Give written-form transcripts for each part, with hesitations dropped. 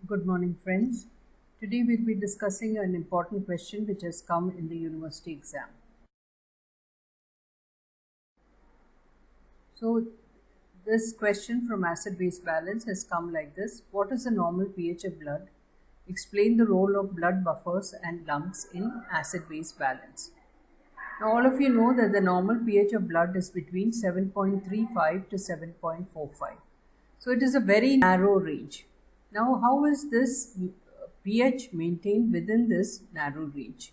Good morning, friends. Today we'll be discussing an important question which has come in the university exam. So, this question from acid-base balance has come like this. What is the normal pH of blood? Explain the role of blood buffers and lungs in acid-base balance. Now, all of you know that the normal pH of blood is between 7.35 to 7.45. So, it is a very narrow range. Now, how is this pH maintained within this narrow range?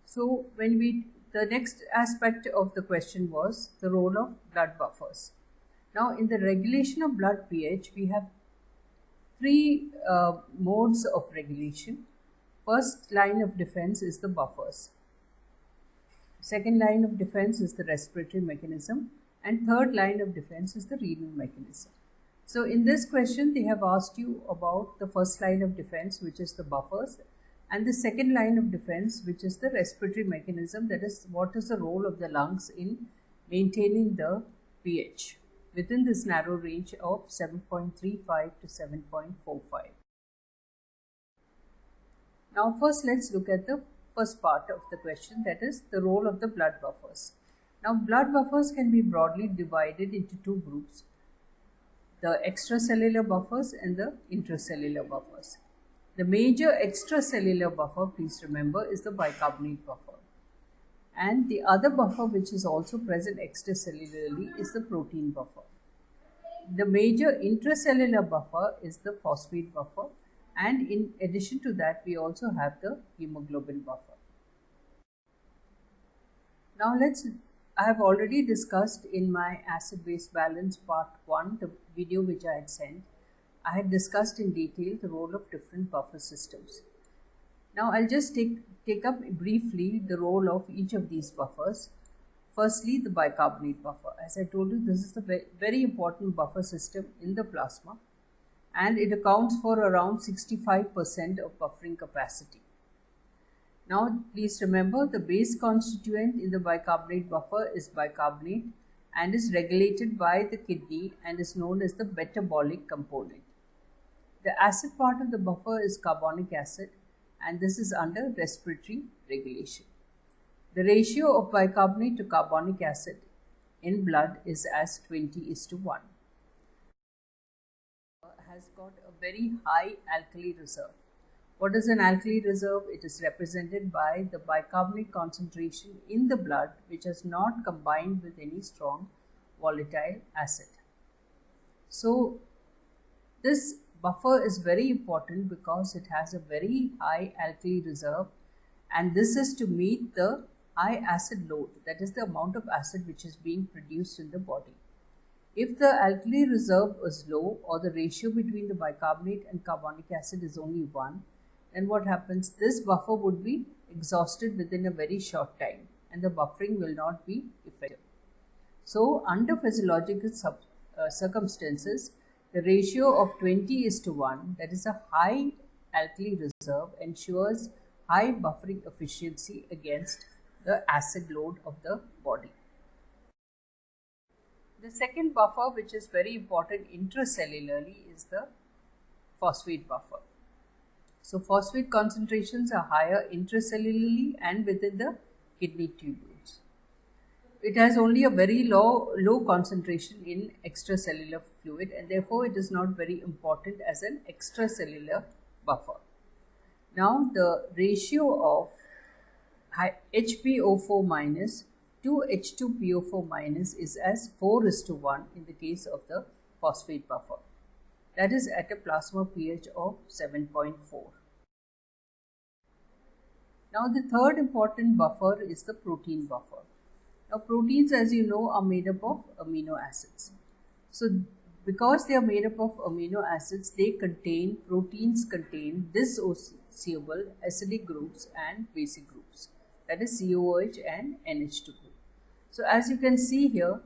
So, the next aspect of the question was the role of blood buffers. Now, in the regulation of blood pH, we have three modes of regulation. First line of defense is the buffers. Second line of defense is the respiratory mechanism, and third line of defense is the renal mechanism. So in this question, they have asked you about the first line of defense, which is the buffers, and the second line of defense, which is the respiratory mechanism, that is, what is the role of the lungs in maintaining the pH within this narrow range of 7.35 to 7.45. Now first let's look at the first part of the question, that is the role of the blood buffers. Now blood buffers can be broadly divided into two groups: the extracellular buffers and the intracellular buffers. The major extracellular buffer, please remember, is the bicarbonate buffer. And the other buffer which is also present extracellularly is the protein buffer. The major intracellular buffer is the phosphate buffer, and in addition to that we also have the hemoglobin buffer. Now I have already discussed in my acid-base balance part 1, the video which I had sent. I had discussed in detail the role of different buffer systems. Now I'll just take up briefly the role of each of these buffers. Firstly, the bicarbonate buffer. As I told you, this is the very important buffer system in the plasma, and it accounts for around 65% of buffering capacity. Now please remember, the base constituent in the bicarbonate buffer is bicarbonate and is regulated by the kidney and is known as the metabolic component. The acid part of the buffer is carbonic acid, and this is under respiratory regulation. The ratio of bicarbonate to carbonic acid in blood is as 20:1. Has got a very high alkali reserve. What is an alkali reserve? It is represented by the bicarbonate concentration in the blood which has not combined with any strong volatile acid. So this buffer is very important because it has a very high alkali reserve, and this is to meet the high acid load, that is the amount of acid which is being produced in the body. If the alkali reserve is low, or the ratio between the bicarbonate and carbonic acid is only 1, then what happens? This buffer would be exhausted within a very short time, and the buffering will not be effective. So under physiological circumstances, the ratio of 20:1, that is a high alkali reserve, ensures high buffering efficiency against the acid load of the body. The second buffer, which is very important intracellularly, is the phosphate buffer. So phosphate concentrations are higher intracellularly and within the kidney tubules. It has only a very low concentration in extracellular fluid, and therefore it is not very important as an extracellular buffer. Now the ratio of HPO4 minus to H2PO4 minus is as 4:1 in the case of the phosphate buffer. That is at a plasma pH of 7.4. Now the third important buffer is the protein buffer. Now proteins, as you know, are made up of amino acids. So because they are made up of amino acids, proteins contain dissociable acidic groups and basic groups, that is COOH and NH2 group. So as you can see here,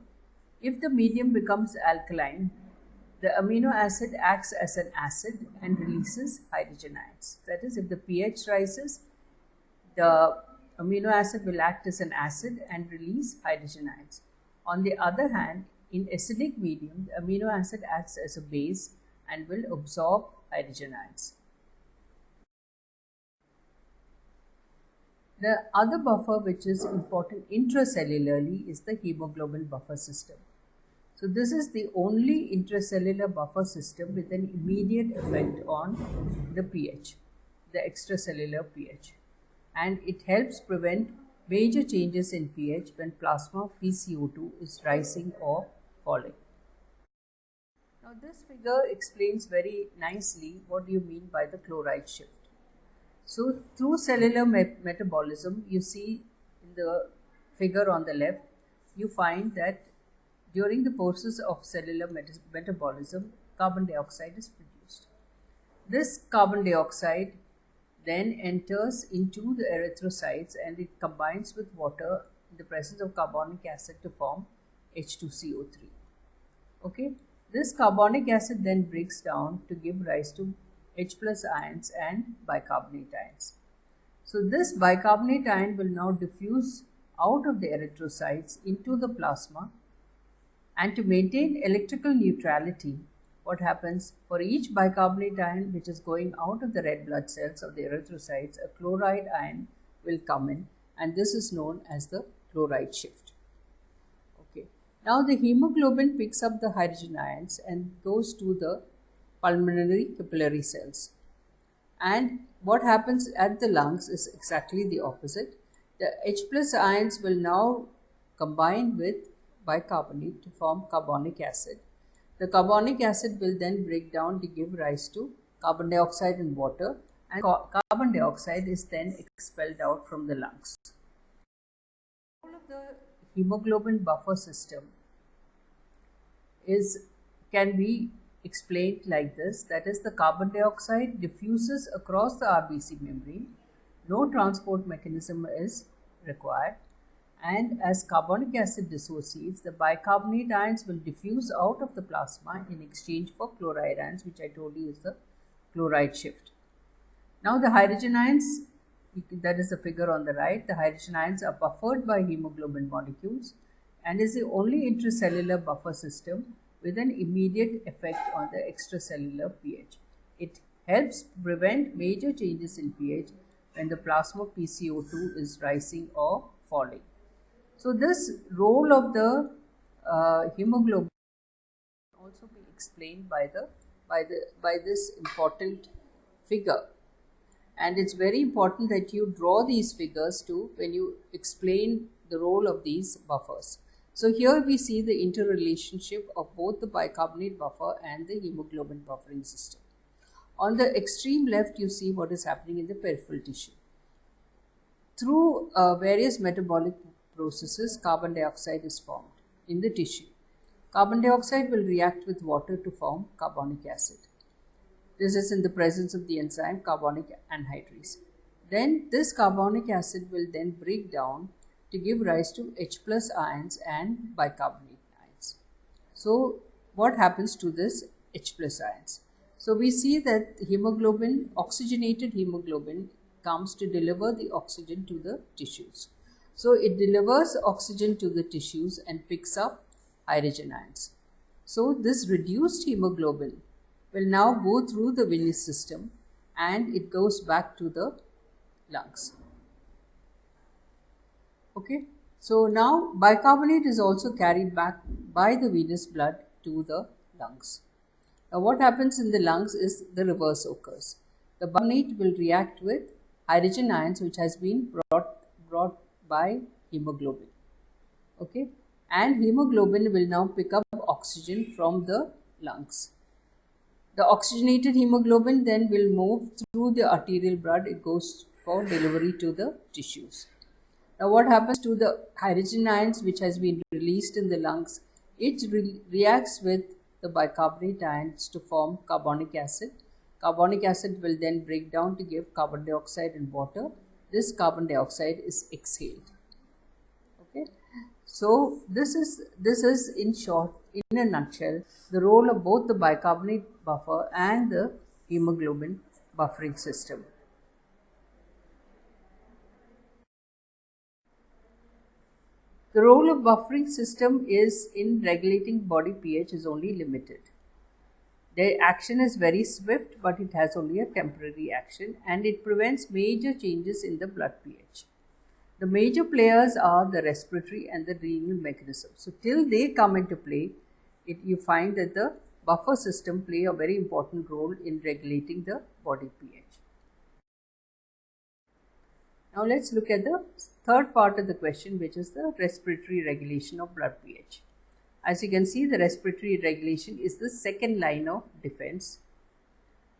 if the medium becomes alkaline, the amino acid acts as an acid and releases hydrogen ions. That is, if the pH rises, the amino acid will act as an acid and release hydrogen ions. On the other hand, In acidic medium, the amino acid acts as a base and will absorb hydrogen ions. The other buffer which is important intracellularly is the hemoglobin buffer system. So this is the only intracellular buffer system with an immediate effect on the pH, the extracellular pH, and it helps prevent major changes in pH when plasma PCO2 is rising or falling. Now this figure explains very nicely what do you mean by the chloride shift. So through cellular metabolism, you see in the figure on the left, you find that during the process of cellular metabolism, carbon dioxide is produced. This carbon dioxide then enters into the erythrocytes and it combines with water in the presence of carbonic acid to form H2CO3. Okay, this carbonic acid then breaks down to give rise to H plus ions and bicarbonate ions. So this bicarbonate ion will now diffuse out of the erythrocytes into the plasma, and to maintain electrical neutrality, what happens for each bicarbonate ion which is going out of the red blood cells of the erythrocytes, a chloride ion will come in, and this is known as the chloride shift. Okay. Now the hemoglobin picks up the hydrogen ions and goes to the pulmonary capillary cells. And what happens at the lungs is exactly the opposite. The H plus ions will now combine with bicarbonate to form carbonic acid. The carbonic acid will then break down to give rise to carbon dioxide and water, and carbon dioxide is then expelled out from the lungs. All of the hemoglobin buffer system can be explained like this, that is, the carbon dioxide diffuses across the RBC membrane, no transport mechanism is required, and as carbonic acid dissociates, the bicarbonate ions will diffuse out of the plasma in exchange for chloride ions, which I told you is the chloride shift. Now the hydrogen ions, that is the figure on the right, the hydrogen ions are buffered by hemoglobin molecules and is the only intracellular buffer system with an immediate effect on the extracellular pH. It helps prevent major changes in pH when the plasma PCO2 is rising or falling. So this role of the hemoglobin can also be explained by this important figure, and it's very important that you draw these figures too when you explain the role of these buffers. So here we see the interrelationship of both the bicarbonate buffer and the hemoglobin buffering system. On the extreme left, you see what is happening in the peripheral tissue. Through various metabolic processes, carbon dioxide is formed in the tissue. Carbon dioxide will react with water to form carbonic acid. This is in the presence of the enzyme carbonic anhydrase. Then this carbonic acid will then break down to give rise to H plus ions and bicarbonate ions. So what happens to this H plus ions? So we see that hemoglobin, oxygenated hemoglobin, comes to deliver the oxygen to the tissues. So it delivers oxygen to the tissues and picks up hydrogen ions. So this reduced hemoglobin will now go through the venous system and it goes back to the lungs. Okay, so now bicarbonate is also carried back by the venous blood to the lungs. Now what happens in the lungs is the reverse occurs. The bicarbonate will react with hydrogen ions which has been brought by hemoglobin. Okay, and hemoglobin will now pick up oxygen from the lungs. The oxygenated hemoglobin then will move through the arterial blood. It goes for delivery to the tissues. Now what happens to the hydrogen ions which has been released in the lungs? It reacts with the bicarbonate ions to form carbonic acid. Carbonic acid will then break down to give carbon dioxide and water. This carbon dioxide is exhaled. Okay, so this is in short, in a nutshell, the role of both the bicarbonate buffer and the hemoglobin buffering system. The role of buffering system is in regulating body pH is only limited. Their action is very swift, but it has only a temporary action, and it prevents major changes in the blood pH. The major players are the respiratory and the renal mechanism. So till they come into play, you find that the buffer system play a very important role in regulating the body pH. Now let's look at the third part of the question, which is the respiratory regulation of blood pH. As you can see, the respiratory regulation is the second line of defense,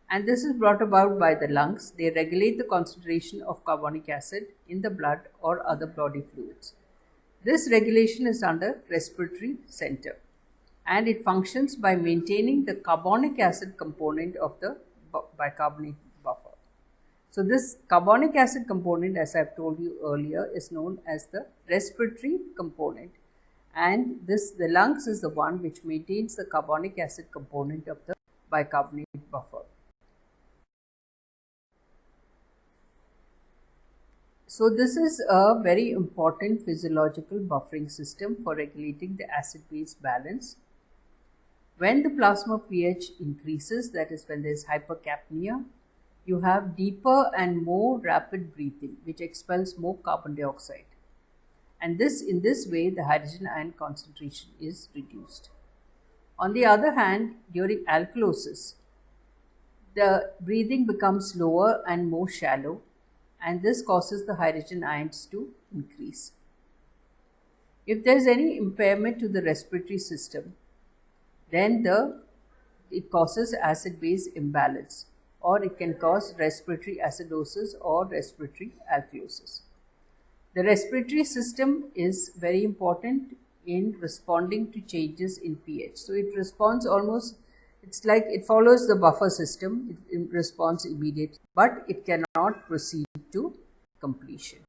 and this is brought about by the lungs. They regulate the concentration of carbonic acid in the blood or other body fluids. This regulation is under respiratory center, and it functions by maintaining the carbonic acid component of the bicarbonate buffer. So this carbonic acid component, as I've told you earlier, is known as the respiratory component, and the lungs is the one which maintains the carbonic acid component of the bicarbonate buffer. So this is a very important physiological buffering system for regulating the acid-base balance. When the plasma pH increases, that is when there is hypercapnia, you have deeper and more rapid breathing, which expels more carbon dioxide. And in this way, the hydrogen ion concentration is reduced. On the other hand, during alkalosis, the breathing becomes slower and more shallow, and this causes the hydrogen ions to increase. If there is any impairment to the respiratory system, then it causes acid-base imbalance, or it can cause respiratory acidosis or respiratory alkalosis. The respiratory system is very important in responding to changes in pH. So it responds it's like it follows the buffer system, it responds immediately, but it cannot proceed to completion.